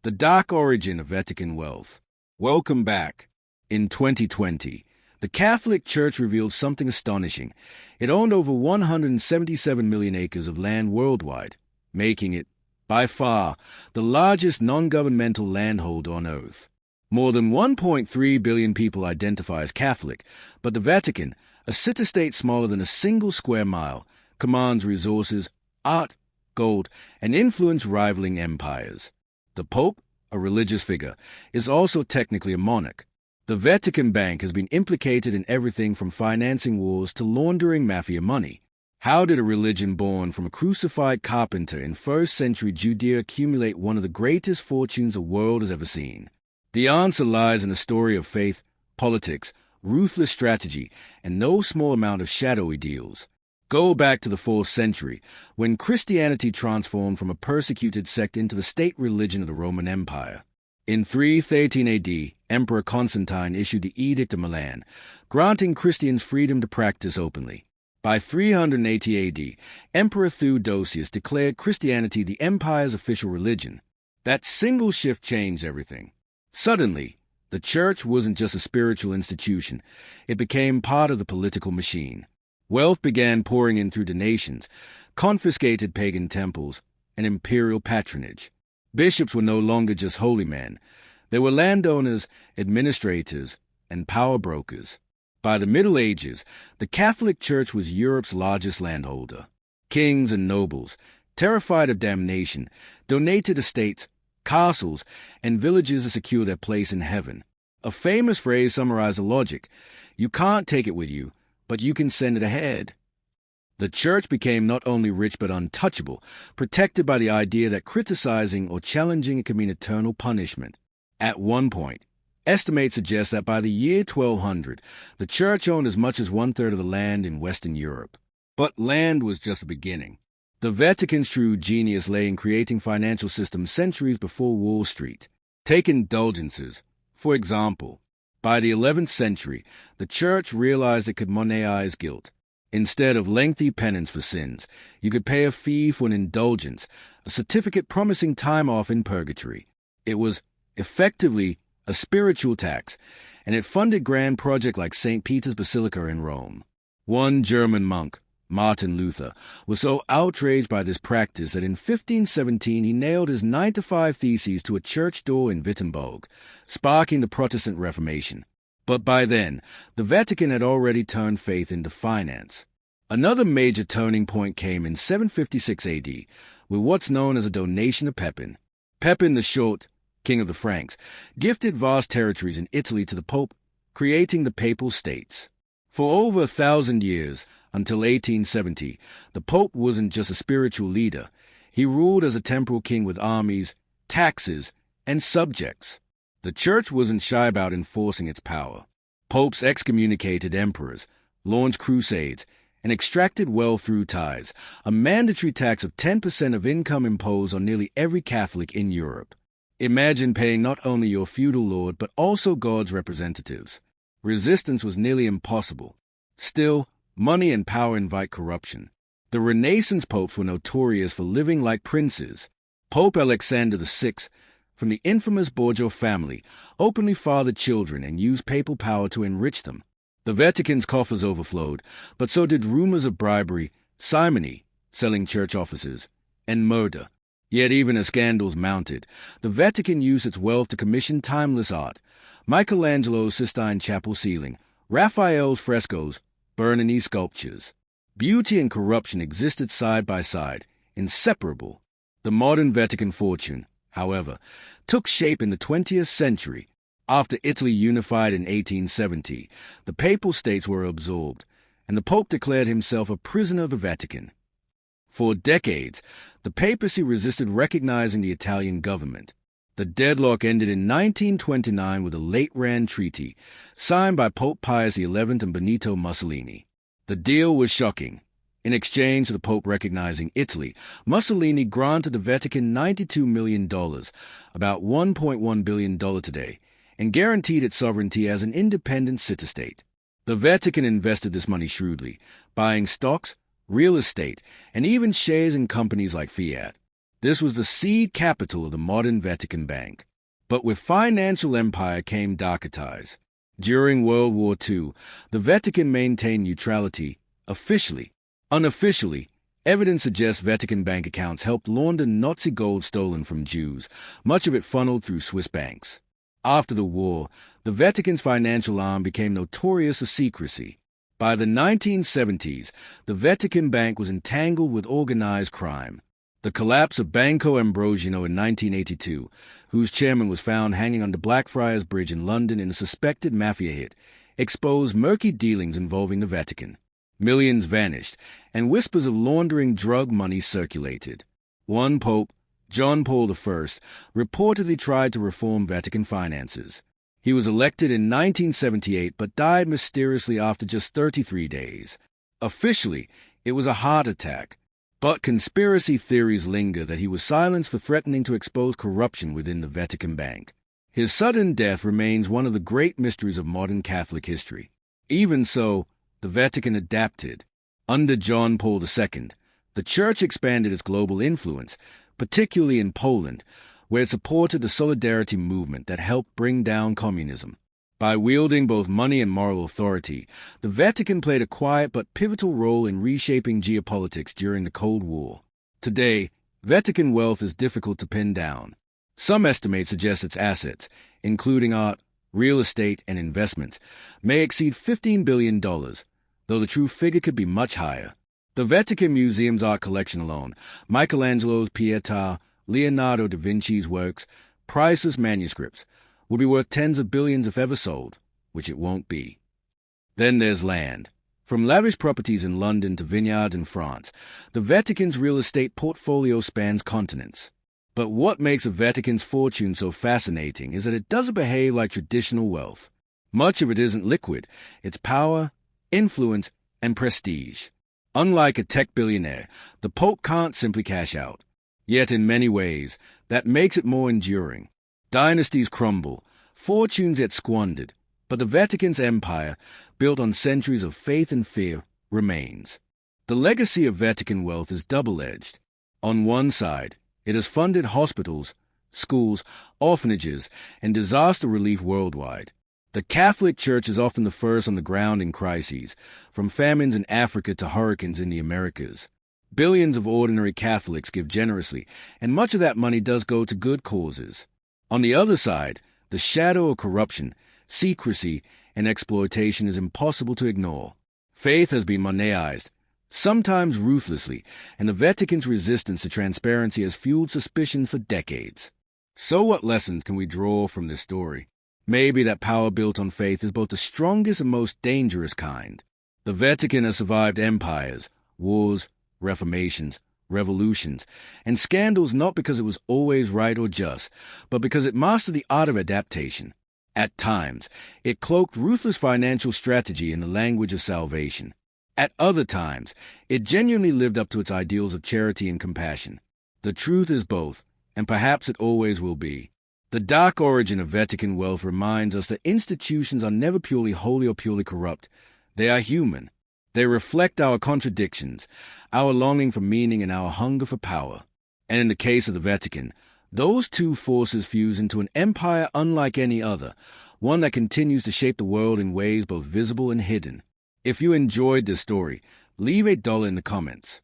The Dark Origin of Vatican Wealth. Welcome back. In 2020, the Catholic Church revealed something astonishing. It owned over 177 million acres of land worldwide, making it, by far, the largest non-governmental landholder on Earth. More than 1.3 billion people identify as Catholic, but the Vatican, a city-state smaller than a single square mile, commands resources, art, gold, and influence rivaling empires. The Pope, a religious figure, is also technically a monarch. The Vatican Bank has been implicated in everything from financing wars to laundering mafia money. How did a religion born from a crucified carpenter in first-century Judea accumulate one of the greatest fortunes the world has ever seen? The answer lies in a story of faith, politics, ruthless strategy, and no small amount of shadowy deals. Go back to the 4th century, when Christianity transformed from a persecuted sect into the state religion of the Roman Empire. In 313 AD, Emperor Constantine issued the Edict of Milan, granting Christians freedom to practice openly. By 380 AD, Emperor Theodosius declared Christianity the empire's official religion. That single shift changed everything. Suddenly, the church wasn't just a spiritual institution, it became part of the political machine. Wealth began pouring in through donations, confiscated pagan temples, and imperial patronage. Bishops were no longer just holy men. They were landowners, administrators, and power brokers. By the Middle Ages, the Catholic Church was Europe's largest landholder. Kings and nobles, terrified of damnation, donated estates, castles, and villages to secure their place in heaven. A famous phrase summarized the logic: you can't take it with you, but you can send it ahead. The church became not only rich but untouchable, protected by the idea that criticizing or challenging it could mean eternal punishment. At one point, estimates suggest that by the year 1200, the church owned as much as one-third of the land in Western Europe. But land was just the beginning. The Vatican's true genius lay in creating financial systems centuries before Wall Street. Take indulgences, for example. By the 11th century, the church realized it could monetize guilt. Instead of lengthy penance for sins, you could pay a fee for an indulgence, a certificate promising time off in purgatory. It was, effectively, a spiritual tax, and it funded grand projects like St. Peter's Basilica in Rome. One German monk, Martin Luther, was so outraged by this practice that in 1517 he nailed his 9-to-5 theses to a church door in Wittenberg, sparking the Protestant Reformation. But by then, the Vatican had already turned faith into finance. Another major turning point came in 756 AD, with what's known as a donation of Pepin. Pepin the Short, king of the Franks, gifted vast territories in Italy to the Pope, creating the Papal States. For over 1,000 years, until 1870, the Pope wasn't just a spiritual leader. He ruled as a temporal king with armies, taxes, and subjects. The Church wasn't shy about enforcing its power. Popes excommunicated emperors, launched crusades, and extracted wealth through tithes, a mandatory tax of 10% of income imposed on nearly every Catholic in Europe. Imagine paying not only your feudal lord but also God's representatives. Resistance was nearly impossible. Still, money and power invite corruption. The Renaissance popes were notorious for living like princes. Pope Alexander VI, from the infamous Borgia family, openly fathered children and used papal power to enrich them. The Vatican's coffers overflowed, but so did rumors of bribery, simony, selling church offices, and murder. Yet even as scandals mounted, the Vatican used its wealth to commission timeless art. Michelangelo's Sistine Chapel ceiling, Raphael's frescoes, Bernini sculptures. Beauty and corruption existed side by side, inseparable. The modern Vatican fortune, however, took shape in the 20th century. After Italy unified in 1870, the Papal States were absorbed, and the Pope declared himself a prisoner of the Vatican. For decades, the papacy resisted recognizing the Italian government. The deadlock ended in 1929 with the Lateran Treaty, signed by Pope Pius XI and Benito Mussolini. The deal was shocking. In exchange for the Pope recognizing Italy, Mussolini granted the Vatican $92 million, about $1.1 billion today, and guaranteed its sovereignty as an independent city-state. The Vatican invested this money shrewdly, buying stocks, real estate, and even shares in companies like Fiat. This was the seed capital of the modern Vatican Bank. But with financial empire came darker ties. During World War II, the Vatican maintained neutrality, officially. Unofficially, evidence suggests Vatican bank accounts helped launder Nazi gold stolen from Jews, much of it funneled through Swiss banks. After the war, the Vatican's financial arm became notorious for secrecy. By the 1970s, the Vatican Bank was entangled with organized crime. The collapse of Banco Ambrosiano in 1982, whose chairman was found hanging under Blackfriars Bridge in London in a suspected mafia hit, exposed murky dealings involving the Vatican. Millions vanished, and whispers of laundering drug money circulated. One pope, John Paul I, reportedly tried to reform Vatican finances. He was elected in 1978 but died mysteriously after just 33 days. Officially, it was a heart attack, but conspiracy theories linger that he was silenced for threatening to expose corruption within the Vatican Bank. His sudden death remains one of the great mysteries of modern Catholic history. Even so, the Vatican adapted. Under John Paul II, the Church expanded its global influence, particularly in Poland, where it supported the Solidarity movement that helped bring down communism. By wielding both money and moral authority, the Vatican played a quiet but pivotal role in reshaping geopolitics during the Cold War. Today, Vatican wealth is difficult to pin down. Some estimates suggest its assets, including art, real estate, and investments, may exceed $15 billion, though the true figure could be much higher. The Vatican Museum's art collection alone, Michelangelo's Pietà, Leonardo da Vinci's works, priceless manuscripts, would be worth tens of billions if ever sold, which it won't be. Then there's land. From lavish properties in London to vineyards in France, the Vatican's real estate portfolio spans continents. But what makes the Vatican's fortune so fascinating is that it doesn't behave like traditional wealth. Much of it isn't liquid. It's power, influence, and prestige. Unlike a tech billionaire, the Pope can't simply cash out. Yet in many ways, that makes it more enduring. Dynasties crumble, fortunes get squandered, but the Vatican's empire, built on centuries of faith and fear, remains. The legacy of Vatican wealth is double-edged. On one side, it has funded hospitals, schools, orphanages, and disaster relief worldwide. The Catholic Church is often the first on the ground in crises, from famines in Africa to hurricanes in the Americas. Billions of ordinary Catholics give generously, and much of that money does go to good causes. On the other side, the shadow of corruption, secrecy, and exploitation is impossible to ignore. Faith has been moneized, sometimes ruthlessly, and the Vatican's resistance to transparency has fueled suspicions for decades. So what lessons can we draw from this story? Maybe that power built on faith is both the strongest and most dangerous kind. The Vatican has survived empires, wars, reformations, revolutions, and scandals not because it was always right or just, but because it mastered the art of adaptation. At times, it cloaked ruthless financial strategy in the language of salvation. At other times, it genuinely lived up to its ideals of charity and compassion. The truth is both, and perhaps it always will be. The dark origin of Vatican wealth reminds us that institutions are never purely holy or purely corrupt. They are human. They reflect our contradictions, our longing for meaning and our hunger for power. And in the case of the Vatican, those two forces fuse into an empire unlike any other, one that continues to shape the world in ways both visible and hidden. If you enjoyed this story, leave $1 in the comments.